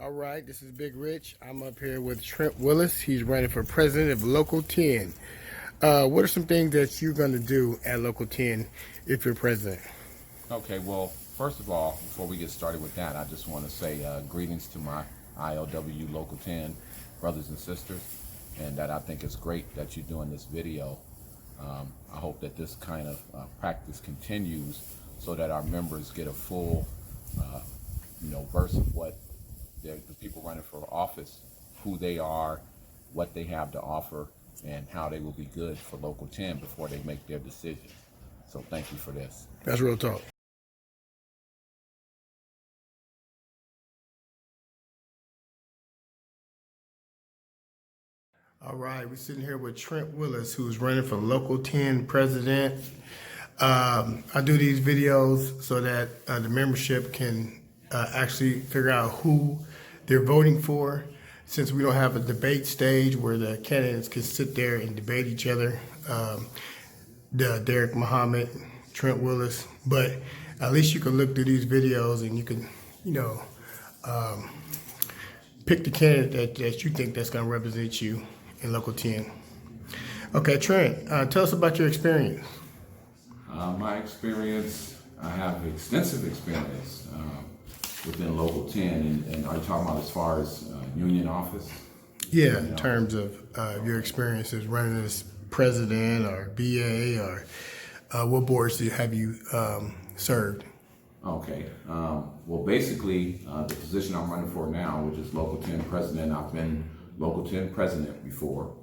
All right, this is Big Rich. I'm up here with Trent Willis. He's running for president of Local 10. What are some things that you're going to do at Local 10 if you're president? Okay, well, first of all, before we get started with that, I just want to say greetings to my ILW Local 10 brothers and sisters, and that I think it's great that you're doing this video. I hope that this kind of practice continues so that our members get a full verse of what the people running for office, who they are, what they have to offer, and how they will be good for Local 10 before they make their decision. So thank you for this. That's real talk. All right, we're sitting here with Trent Willis, who's running for Local 10 president. I do these videos so that the membership can actually figure out who they're voting for, since we don't have a debate stage where the candidates can sit there and debate each other. Derek Muhammad, Trent Willis, but at least you can look through these videos and you can, pick the candidate that you think that's going to represent you in Local 10. Okay, Trent, tell us about your experience. My experience, I have extensive experience within Local 10, and are you talking about as far as union office? Yeah, in terms of your experiences running as president or BA, or what boards have you served? Okay, well, basically, the position I'm running for now, which is Local 10 president, I've been Local 10 president before.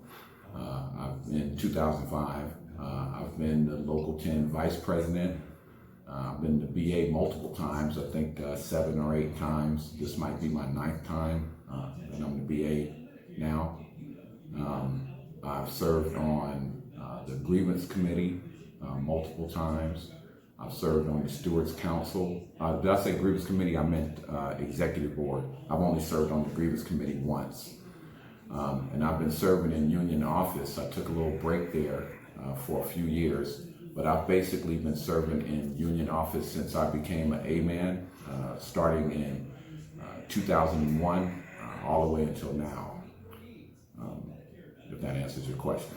In 2005, I've been the Local 10 vice president. I've been the BA multiple times, I think 7 or 8 times. This might be my 9th time, and I'm the BA now. I've served on the grievance committee multiple times. I've served on the Stewards Council. Did I say grievance committee? I meant executive board. I've only served on the grievance committee once. And I've been serving in union office. I took a little break there for a few years, but I've basically been serving in union office since I became an A-man, starting in 2001, all the way until now, if that answers your question.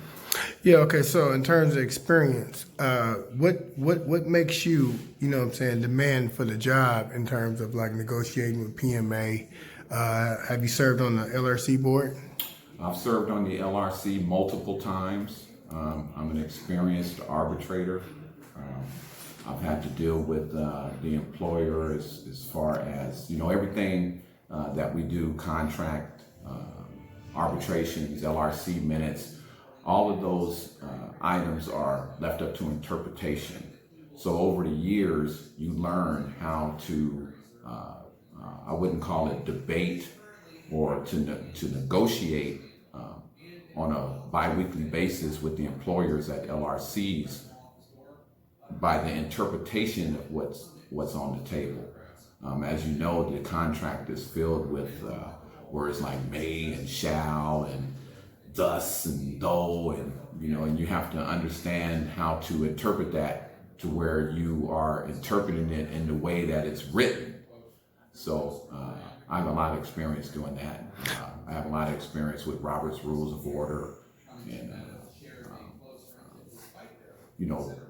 Yeah, okay, so in terms of experience, what makes you, demand for the job in terms of like negotiating with PMA? Have you served on the LRC board? I've served on the LRC multiple times. I'm an experienced arbitrator. I've had to deal with the employer as far as, everything that we do, contract, arbitrations, LRC minutes, all of those items are left up to interpretation. So over the years, you learn how to, I wouldn't call it debate or to negotiate on a bi-weekly basis with the employers at LRCs by the interpretation of what's on the table. As you know, the contract is filled with words like may and shall and thus and though, and you have to understand how to interpret that to where you are interpreting it in the way that it's written. So I have a lot of experience doing that. I have a lot of experience with Robert's Rules of Order and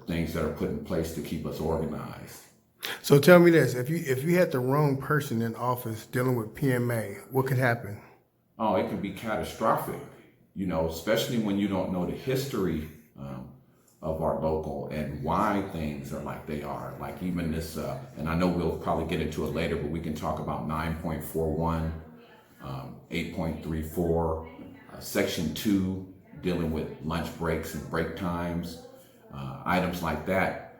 things that are put in place to keep us organized. So tell me this: if you had the wrong person in office dealing with PMA, what could happen? Oh, it can be catastrophic. Especially when you don't know the history of our local and why things are like they are. Like even this, and I know we'll probably get into it later, but we can talk about 9.41, 8.34, Section 2, dealing with lunch breaks and break times, items like that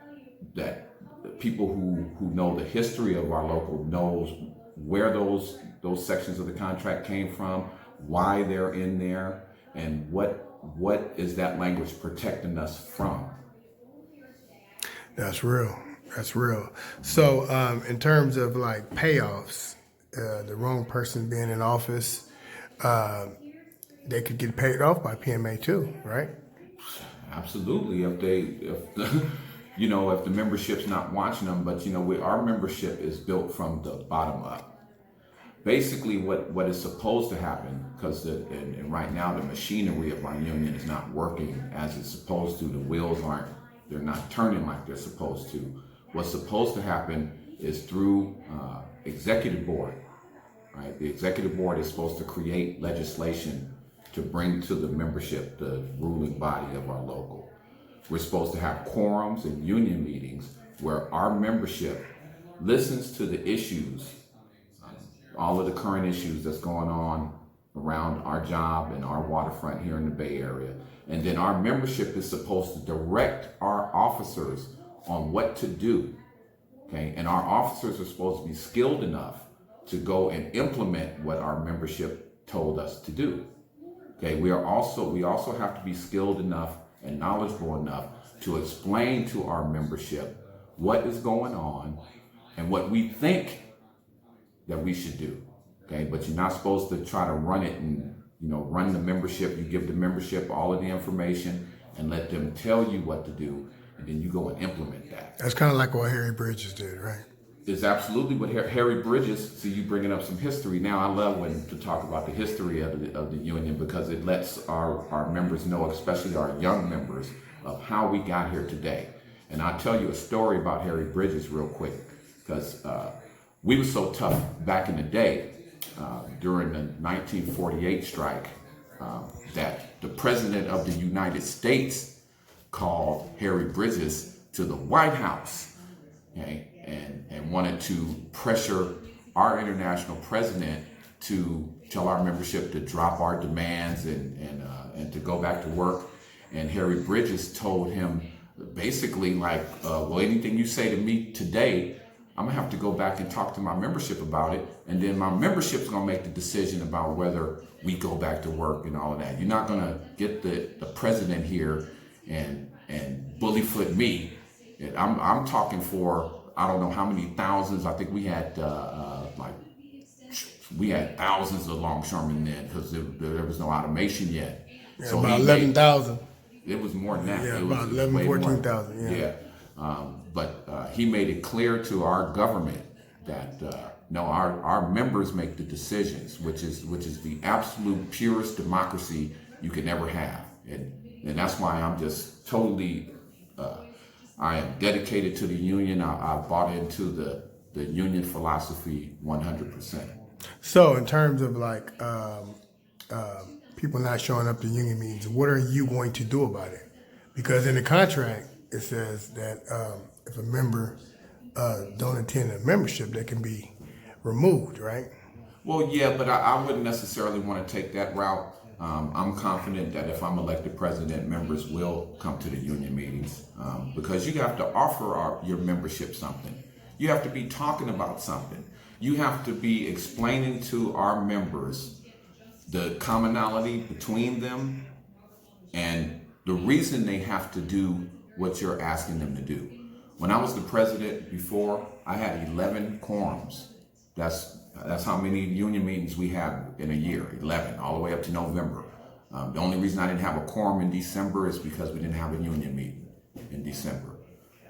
people who know the history of our local knows where those sections of the contract came from, why they're in there, and what is that language protecting us from. That's real. That's real. So in terms of like payoffs, the wrong person being in office, they could get paid off by PMA too, right? Absolutely. If the membership's not watching them, but our membership is built from the bottom up. basically what is supposed to happen, because and right now the machinery of our union is not working as it's supposed to. The wheels they're not turning like they're supposed to. What's supposed to happen is through executive board, right? The executive board is supposed to create legislation to bring to the membership, the ruling body of our local. We're supposed to have quorums and union meetings where our membership listens to the issues, all of the current issues that's going on around our job and our waterfront here in the Bay Area. And then our membership is supposed to direct our officers on what to do, okay? And our officers are supposed to be skilled enough to go and implement what our membership told us to do, okay? We also have to be skilled enough and knowledgeable enough to explain to our membership what is going on and what we think that we should do, okay? But you're not supposed to try to run it and, run the membership. You give the membership all of the information and let them tell you what to do, and then you go and implement that. That's kind of like what HARRYBRIDGES did, right? It's absolutely what HARRYBRIDGES. See, you bringing up some history now. I love to talk about the history of the union, because it lets our members know, especially our young members, of how we got here today. And I'll tell you a story about HARRYBRIDGES real quick, because we were so tough back in the day during the 1948 strike that the President of the United States called HARRYBRIDGES to the White House, okay, and wanted to pressure our international president to tell our membership to drop our demands and to go back to work. And HARRYBRIDGES told him basically like, well, anything you say to me today, I'm gonna have to go back and talk to my membership about it, and then my membership's gonna make the decision about whether we go back to work and all of that. You're not gonna get the president here and bullyfoot me. I'm talking for, I don't know how many thousands. I think we had thousands of longshoremen then, because there was no automation yet. Yeah, so about 11,000. It was more than that. Yeah, it about was 11, 14,000. Yeah. But he made it clear to our government that no, our members make the decisions, which is the absolute purest democracy you can ever have, and that's why I'm just totally. I am dedicated to the union. I bought into the union philosophy 100%. So in terms of like people not showing up to union meetings, what are you going to do about it? Because in the contract, it says that if a member don't attend a membership, they can be removed, right? Well, yeah, but I wouldn't necessarily want to take that route. I'm confident that if I'm elected president, members will come to the union meetings, because you have to offer your membership something. You have to be talking about something. You have to be explaining to our members the commonality between them and the reason they have to do what you're asking them to do. When I was the president before, I had 11 quorums. That's how many union meetings we have in a year, 11, all the way up to November. The only reason I didn't have a quorum in December is because we didn't have a union meeting in December.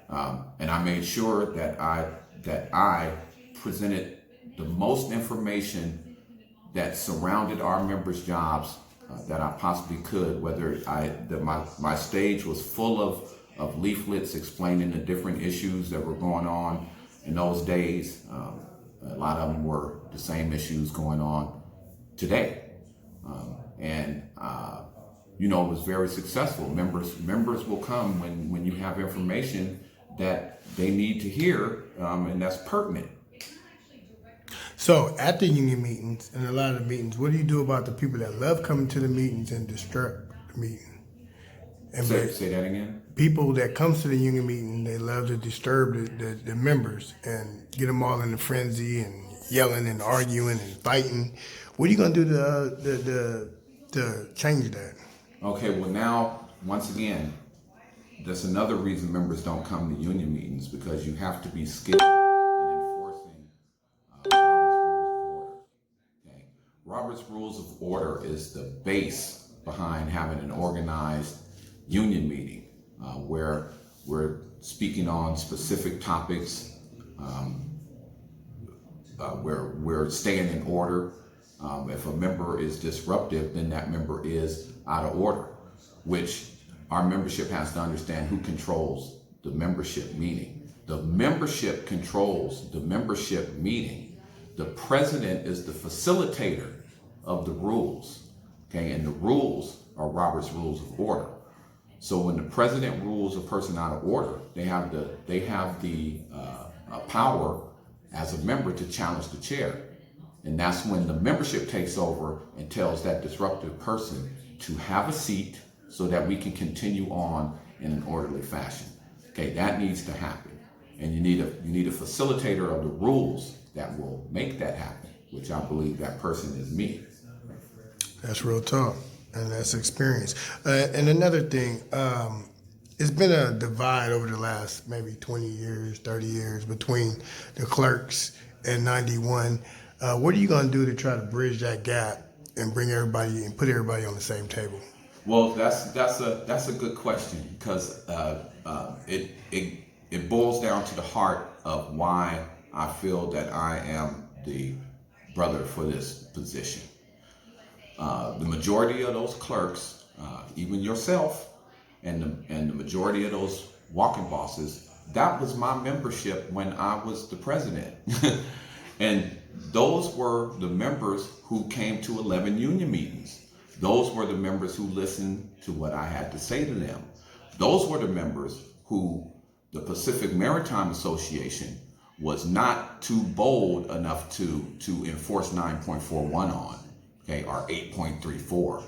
And I made sure that I presented the most information that surrounded our members' jobs that I possibly could, whether my stage was full of leaflets explaining the different issues that were going on in those days. A lot of them were the same issues going on today. It was very successful. Members will come when you have information that they need to hear, and that's pertinent. So at the union meetings and a lot of the meetings, what do you do about the people that love coming to the meetings and disrupt the meeting? And Say that again? People that comes to the union meeting, they love to disturb the members and get them all in a frenzy and yelling and arguing and fighting. What are you going to do to change that? Okay, well now, once again, that's another reason members don't come to union meetings, because you have to be skilled in enforcing Robert's Rules of Order. Okay? Robert's Rules of Order is the base behind having an organized union meeting where we're speaking on specific topics. we're staying in order. If a member is disruptive, then that member is out of order, which our membership has to understand who controls the membership meeting. The membership controls the membership meeting. The president is the facilitator of the rules, okay? And the rules are Robert's Rules of Order. So when the president rules a person out of order, they have the power as a member to challenge the chair. And that's when the membership takes over and tells that disruptive person to have a seat so that we can continue on in an orderly fashion. Okay, that needs to happen. And you need a facilitator of the rules that will make that happen, which I believe that person is me. That's real talk, and that's experience. And another thing, it's been a divide over the last maybe 20 years, 30 years between the clerks and 91. What are you going to do to try to bridge that gap and bring everybody and put everybody on the same table? Well, that's a good question, because it boils down to the heart of why I feel that I am the brother for this position. The majority of those clerks, even yourself, and the majority of those walking bosses, that was my membership when I was the president. And those were the members who came to 11 union meetings. Those were the members who listened to what I had to say to them. Those were the members who the Pacific Maritime Association was not too bold enough to enforce 9.41 on, okay, or 8.34,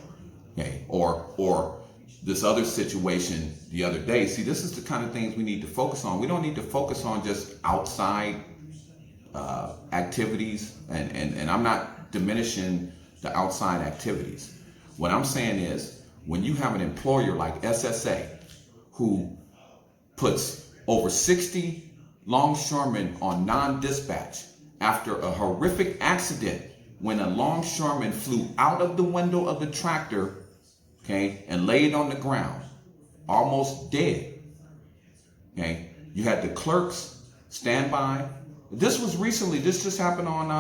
okay, or this other situation the other day. See, this is the kind of things we need to focus on. We don't need to focus on just outside activities, and I'm not diminishing the outside activities. What I'm saying is, when you have an employer like SSA who puts over 60 longshoremen on non-dispatch after a horrific accident when a longshoreman flew out of the window of the tractor, okay, and laid on the ground, almost dead, okay? You had the clerks stand by. This was recently, this just happened on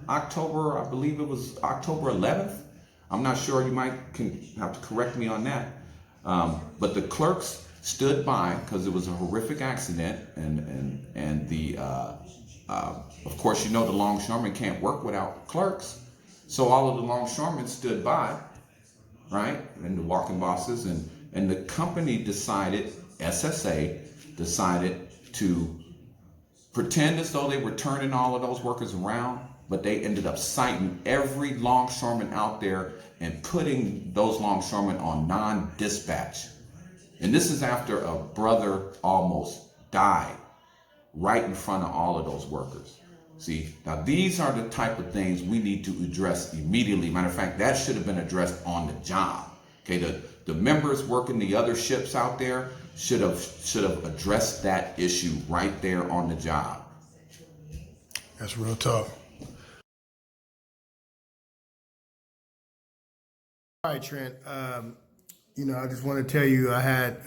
October, I believe it was October 11th. I'm not sure, you might have to correct me on that. But the clerks stood by because it was a horrific accident, and the of course, you know, the longshoremen can't work without clerks. So all of the longshoremen stood by, right? And the walking bosses, and the company decided, SSA decided to pretend as though they were turning all of those workers around, but they ended up citing every longshoreman out there and putting those longshoremen on non-dispatch. And this is after a brother almost died right in front of all of those workers. See, now these are the type of things we need to address immediately. Matter of fact, that should have been addressed on the job. Okay, the members working the other ships out there should have addressed that issue right there on the job. That's real talk. All right, Trent. You know, I just want to tell you, I had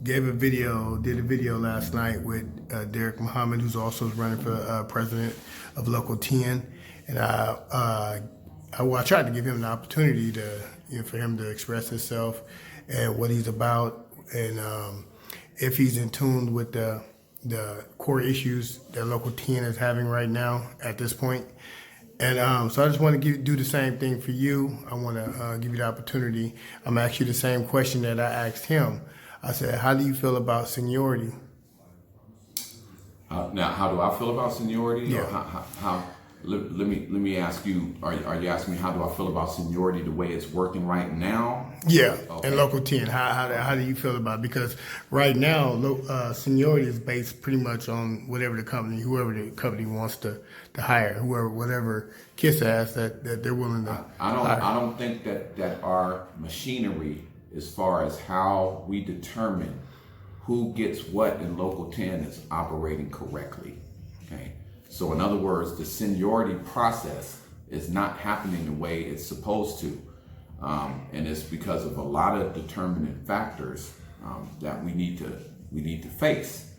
did a video last night with Derek Muhammad, who's also running for president of Local 10, and I tried to give him an opportunity to, for him to express himself and what he's about, and if he's in tune with the core issues that Local 10 is having right now at this point. And so I just want to do the same thing for you. I want to give you the opportunity. I'm going to ask you the same question that I asked him. I said, how do you feel about seniority? Now, how do I feel about seniority? Yeah. Or let me ask you, are you asking me how do I feel about seniority the way it's working right now? Yeah, Okay. and Local 10, how do you feel about it? Because right now, seniority is based pretty much on whoever the company wants to hire, whatever KISS asks that they're willing to hire. I don't think that our machinery, as far as how we determine who gets what in Local 10, is operating correctly. Okay. So in other words, the seniority process is not happening the way it's supposed to. And it's because of a lot of determining factors that we need to face.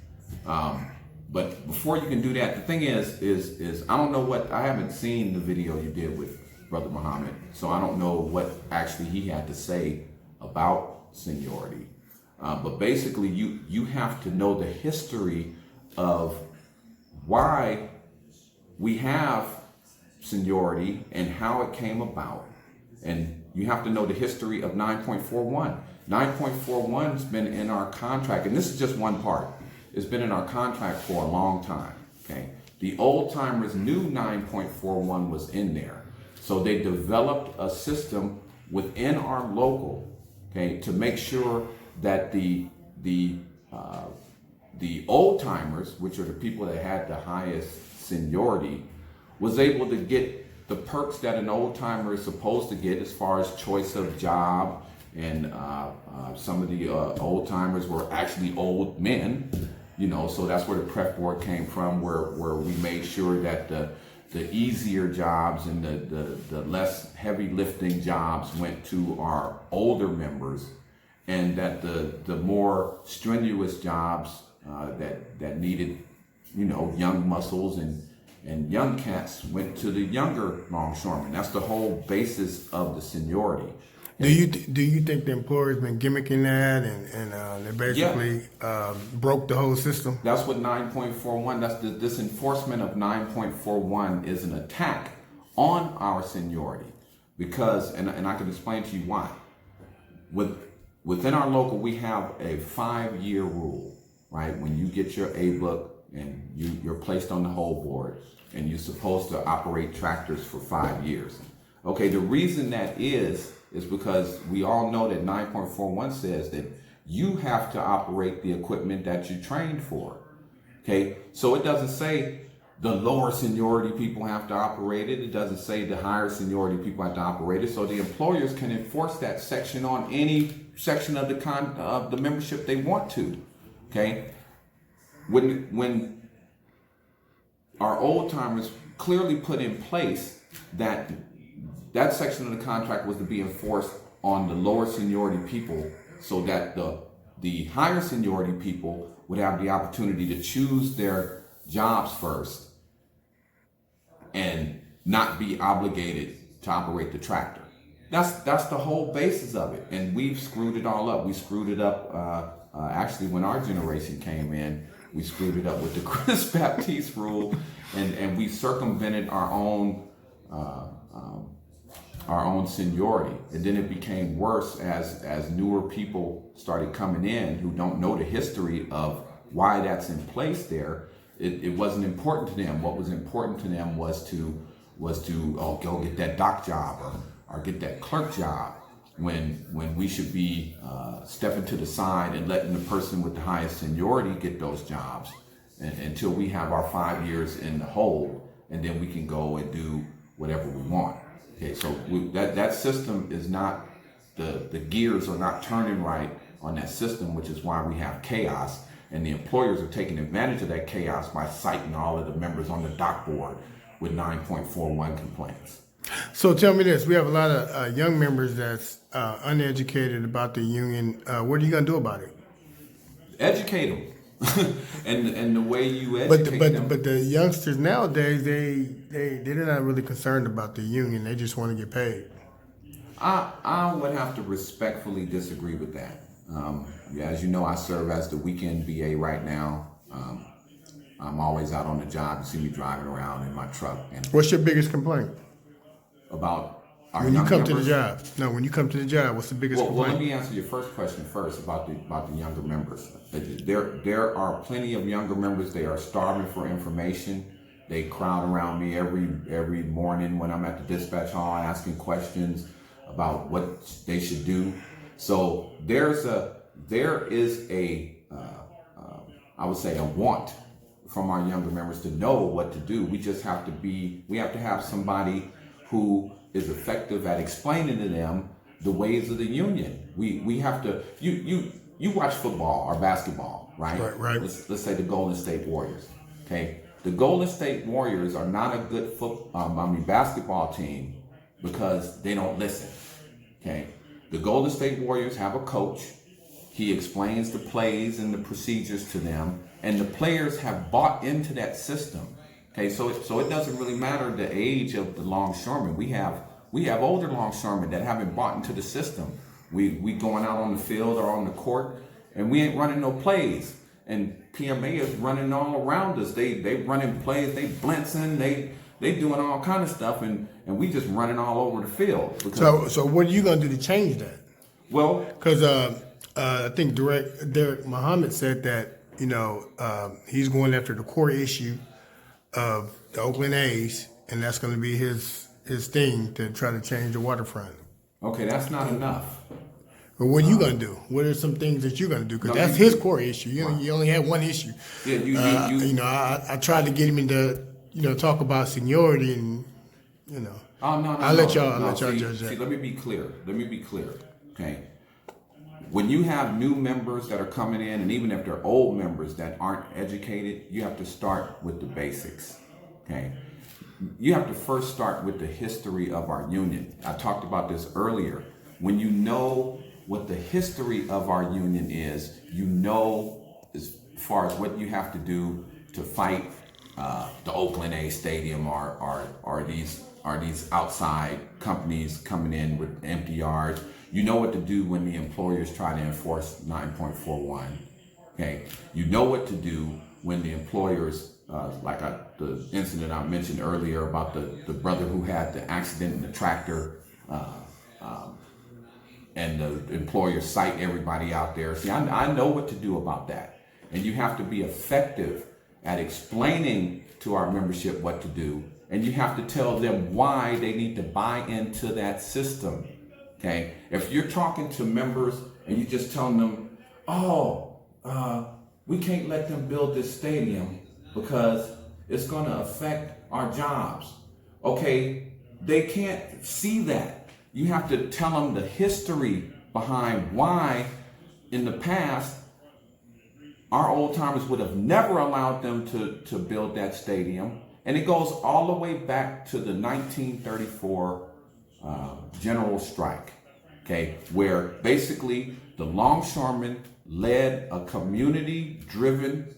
But before you can do that, the thing is I don't know what, I haven't seen the video you did with Brother Muhammad, so I don't know what actually he had to say about seniority. But basically, you have to know the history of why we have seniority and how it came about. And you have to know the history of 9.41. 9.41 has been in our contract, and this is just one part. It's been in our contract for a long time, okay? The old timers knew 9.41 was in there. So they developed a system within our local, okay, to make sure that the old timers, which are the people that had the highest seniority, was able to get the perks that an old timer is supposed to get as far as choice of job. And some of the old timers were actually old men, you know, so that's where the prep board came from, where we made sure that the easier jobs and the less heavy lifting jobs went to our older members, and that the more strenuous jobs that needed, you know, young muscles and young cats went to the younger longshoremen. That's the whole basis of the seniority. Do you think the employer's been gimmicking that and they basically broke the whole system? That's what 9.41, that's this enforcement of 9.41 is an attack on our seniority, because, and I can explain to you why. Within our local, we have a 5-year rule, right? When you get your A book and you're placed on the whole board, and you're supposed to operate tractors for 5 years. Okay, the reason that is because we all know that 9.41 says that you have to operate the equipment that you trained for. Okay, so it doesn't say the lower seniority people have to operate it. It doesn't say the higher seniority people have to operate it. So the employers can enforce that section on any section of the membership they want to. Okay, when our old timers clearly put in place that section of the contract was to be enforced on the lower seniority people, so that the higher seniority people would have the opportunity to choose their jobs first and not be obligated to operate the tractor. That's the whole basis of it, and we've screwed it all up. We screwed it up actually when our generation came in. We screwed it up with the Chris Baptiste rule, and we circumvented our own seniority. And then it became worse as newer people started coming in who don't know the history of why that's in place there. It wasn't important to them. What was important to them was to go get that dock job or get that clerk job, when we should be stepping to the side and letting the person with the highest seniority get those jobs until we have our 5 years in the hole, and then we can go and do whatever we want. Okay, so that system is not, the gears are not turning right on that system, which is why we have chaos, and the employers are taking advantage of that chaos by citing all of the members on the dock board with 9.41 complaints. So tell me this, we have a lot of young members that's uneducated about the union. What are you going to do about it? Educate them. and the way you educate them. But the youngsters nowadays, they're not really concerned about the union. They just want to get paid. I would have to respectfully disagree with that. As you know, I serve as the weekend BA right now. I'm always out on the job. You see me driving around in my truck. And what's your biggest complaint? About our when you come members? to the job. No, when you come to the job, what's the biggest complaint? Well, let me answer your first question first about the younger members. There are plenty of younger members. They are starving for information. They crowd around me every morning when I'm at the dispatch hall asking questions about what they should do. So there is a I would say a want from our younger members to know what to do. We just have to have somebody who is effective at explaining to them the ways of the union. We have to, you watch football or basketball, right? Right. Let's say the Golden State Warriors, okay? The Golden State Warriors are not a good basketball team because they don't listen, okay? The Golden State Warriors have a coach. He explains the plays and the procedures to them, and the players have bought into that system. Okay, so it doesn't really matter the age of the longshoremen. We have older longshoremen that haven't bought into the system. We going out on the field or on the court, and we ain't running no plays. And PMA is running all around us. They running plays, they blitzing, they doing all kind of stuff, and we just running all over the field. So what are you gonna do to change that? Well, because I think Derek Muhammad said that he's going after the core issue of the Oakland A's, and that's going to be his thing to try to change the waterfront. Okay, that's not enough. But what are you going to do? What are some things that you're going to do? Because that's his core issue. You only have one issue. Yeah, I tried to get him into talk about seniority, and I'll let y'all judge that. See, let me be clear. Okay. When you have new members that are coming in, and even if they're old members that aren't educated, you have to start with the basics. Okay. You have to first start with the history of our union. I talked about this earlier. When you know what the history of our union is, you know as far as what you have to do to fight the Oakland A's stadium or these outside companies coming in with empty yards. You know what to do when the employers try to enforce 9.41. Okay, you know what to do when the employers, the incident I mentioned earlier about the brother who had the accident in the tractor, and the employers cite everybody out there. See, I know what to do about that, and you have to be effective at explaining to our membership what to do, and you have to tell them why they need to buy into that system. Okay, if you're talking to members and you're just telling them, we can't let them build this stadium because it's going to affect our jobs. Okay, they can't see that. You have to tell them the history behind why in the past our old timers would have never allowed them to build that stadium. And it goes all the way back to the 1934 general strike, okay, where basically the longshoremen led a community-driven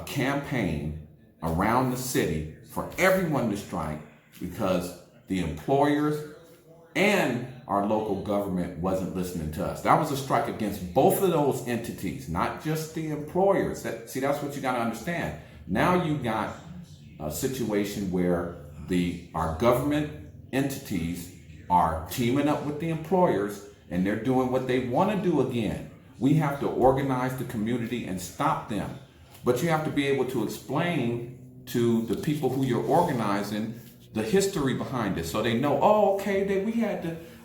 campaign around the city for everyone to strike because the employers and our local government wasn't listening to us. That was a strike against both of those entities, not just the employers. That's what you got to understand. Now you got a situation where our government entities are teaming up with the employers and they're doing what they want to do again. We have to organize the community and stop them. But you have to be able to explain to the people who you're organizing the history behind it so they know,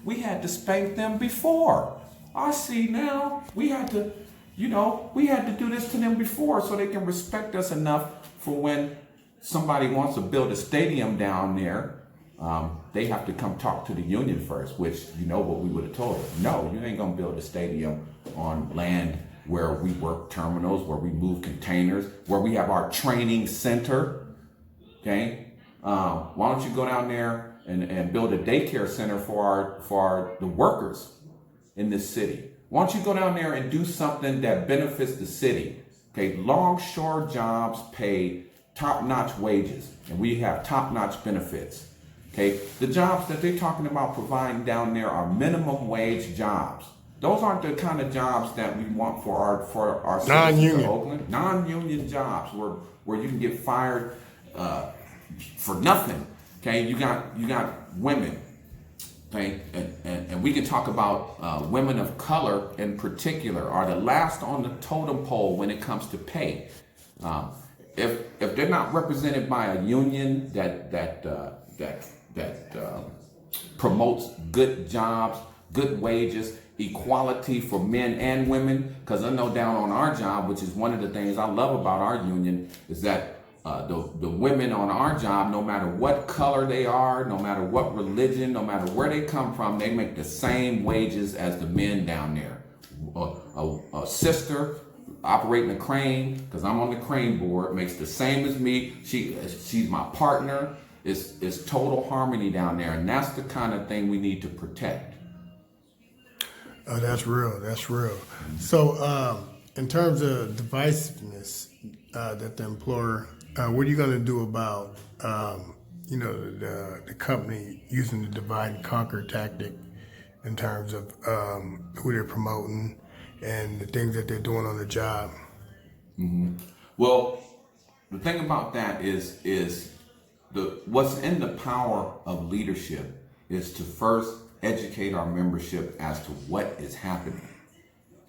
we had to spank them before. I see now. We had to do this to them before so they can respect us enough for when somebody wants to build a stadium down there, they have to come talk to the union first, which what we would have told them. No, you ain't gonna build a stadium on land where we work terminals, where we move containers, where we have our training center. Okay, why don't you go down there and build a daycare center for the workers in this city? Why don't you go down there and do something that benefits the city? Okay, longshore jobs pay top-notch wages, and we have top-notch benefits. Okay, the jobs that they're talking about providing down there are minimum wage jobs. Those aren't the kind of jobs that we want for our citizens of Oakland. Non-union jobs where you can get fired for nothing. Okay, you got women. Okay, and we can talk about women of color in particular are the last on the totem pole when it comes to pay. If they're not represented by a union that promotes good jobs, good wages, equality for men and women, because I know down on our job, which is one of the things I love about our union, is that the women on our job, no matter what color they are, no matter what religion, no matter where they come from, they make the same wages as the men down there. A sister operating a crane, because I'm on the crane board, makes the same as me. She's my partner. It's total harmony down there, and that's the kind of thing we need to protect. Oh, that's real. That's real. So, in terms of divisiveness that the employer, what are you going to do about, the company using the divide and conquer tactic in terms of who they're promoting and the things that they're doing on the job? Well, the thing about that is what's in the power of leadership is to first educate our membership as to what is happening.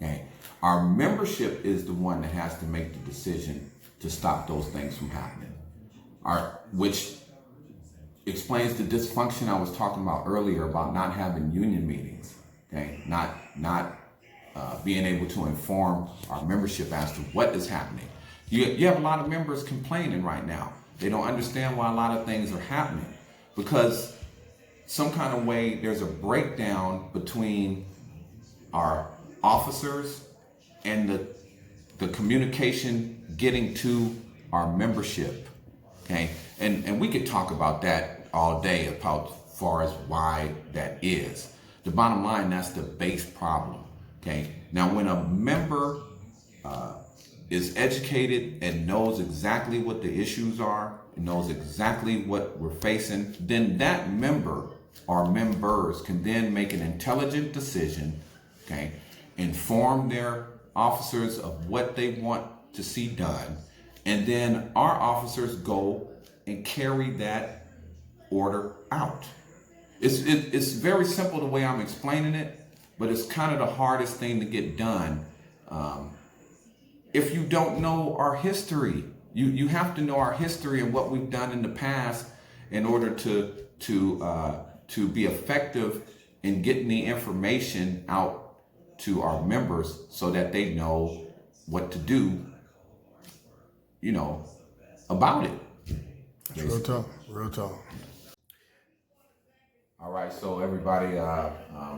Okay, our membership is the one that has to make the decision to stop those things from happening. Which explains the dysfunction I was talking about earlier about not having union meetings. Okay, not being able to inform our membership as to what is happening. You have a lot of members complaining right now. They don't understand why a lot of things are happening because some kind of way there's a breakdown between our officers and the communication getting to our membership. Okay, and we could talk about that all day about far as why that is. The bottom line, that's the base problem. Okay, now when a member is educated and knows exactly what the issues are, and knows exactly what we're facing, then that member or members can then make an intelligent decision, okay, inform their officers of what they want to see done, and then our officers go and carry that order out. It's very simple the way I'm explaining it, but it's kind of the hardest thing to get done. If you don't know our history, you have to know our history and what we've done in the past in order to be effective in getting the information out to our members so that they know what to do, about it. Real talk, real talk. All right, so everybody,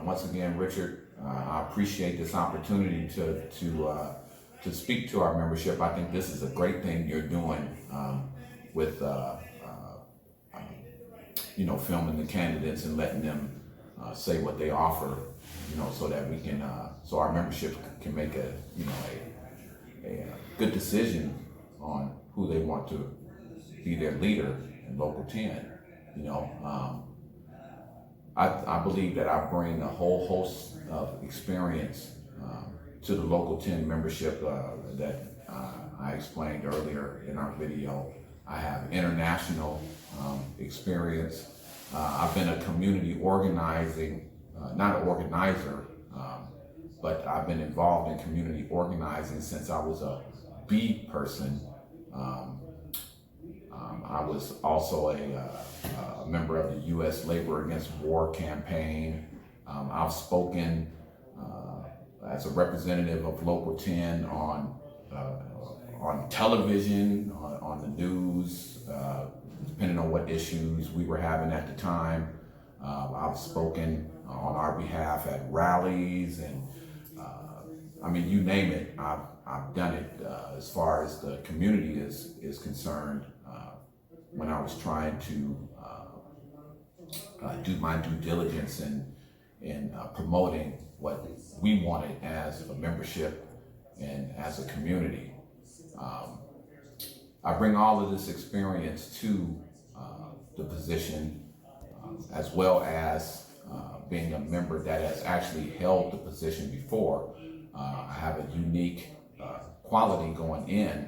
once again, Richard, I appreciate this opportunity to speak to our membership. I think this is a great thing you're doing with filming the candidates and letting them say what they offer, so that we can, so our membership can make a good decision on who they want to be their leader in Local 10. I believe that I bring a whole host of experience to the Local 10 membership that I explained earlier in our video. I have international experience. I've been a community organizing, not an organizer, but I've been involved in community organizing since I was a B person. I was also a member of the U.S. Labor Against War campaign. I've spoken as a representative of Local 10 on television, on the news, depending on what issues we were having at the time. I've spoken on our behalf at rallies, and you name it, I've done it as far as the community is concerned. When I was trying to do my due diligence in promoting what we wanted as a membership and as a community. I bring all of this experience to the position, as well as being a member that has actually held the position before. I have a unique quality going in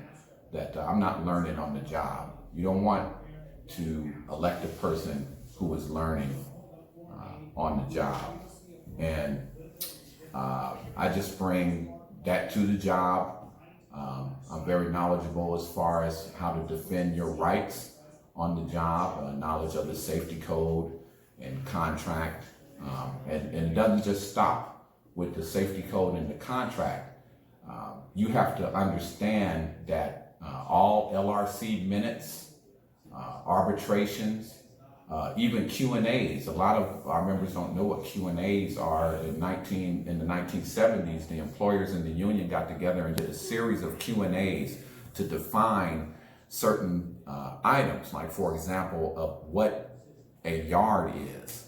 that I'm not learning on the job. You don't want to elect a person who is learning on the job. And I just bring that to the job. I'm very knowledgeable as far as how to defend your rights on the job, knowledge of the safety code and contract. And it doesn't just stop with the safety code and the contract. You have to understand that all LRC minutes, arbitrations, even Q&As. A lot of our members don't know what Q&As are. In the 1970s, the employers and the union got together and did a series of Q&As to define certain items, like, for example, of what a yard is.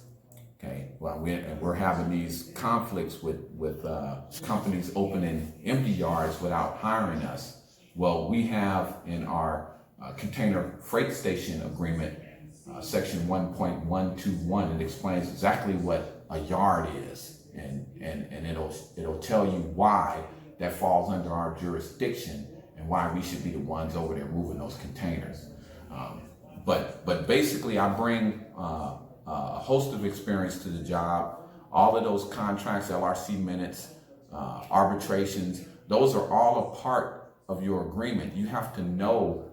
Okay, we're having these conflicts with companies opening empty yards without hiring us. Well, we have in our container freight station agreement, section 1.121, it explains exactly what a yard is, and it'll tell you why that falls under our jurisdiction and why we should be the ones over there moving those containers. But basically, I bring a host of experience to the job. All of those contracts, LRC minutes, arbitrations, those are all a part of your agreement. You have to know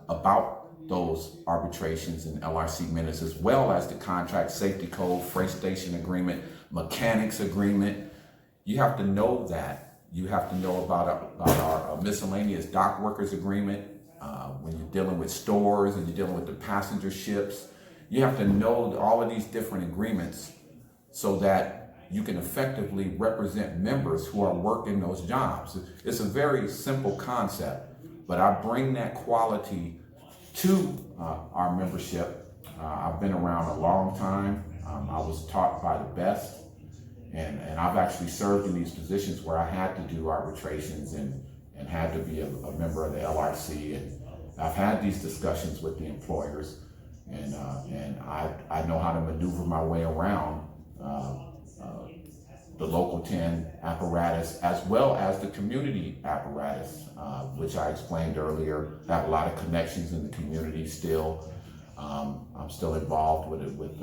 about those arbitrations and LRC minutes, as well as the contract, safety code, freight station agreement, mechanics agreement. You have to know that. You have to know about our miscellaneous dock workers agreement. When you're dealing with stores and you're dealing with the passenger ships, you have to know all of these different agreements so that you can effectively represent members who are working those jobs. It's a very simple concept, but I bring that quality to our membership. I've been around a long time. I was taught by the best, and I've actually served in these positions where I had to do arbitrations and had to be a member of the LRC, and I've had these discussions with the employers, and I know how to maneuver my way around the local 10 apparatus, as well as the community apparatus, which I explained earlier. I have a lot of connections in the community still. I'm still involved with it with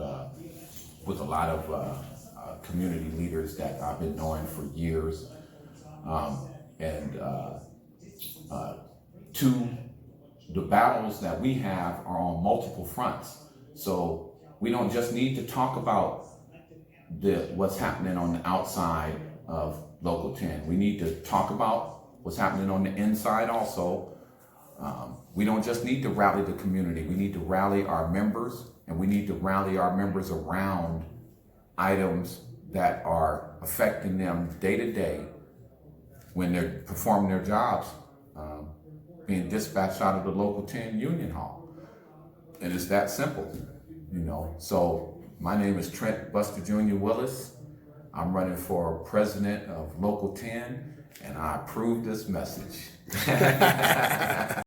a lot of community leaders that I've been knowing for years. The battles that we have are on multiple fronts. So we don't just need to talk about what's happening on the outside of Local 10. We need to talk about what's happening on the inside also. We don't just need to rally the community. We need to rally our members, and we need to rally our members around items that are affecting them day to day when they're performing their jobs, being dispatched out of the Local 10 Union Hall. And it's that simple, you know. So my name is Trent Buster Jr. Willis. I'm running for president of Local 10, and I approve this message.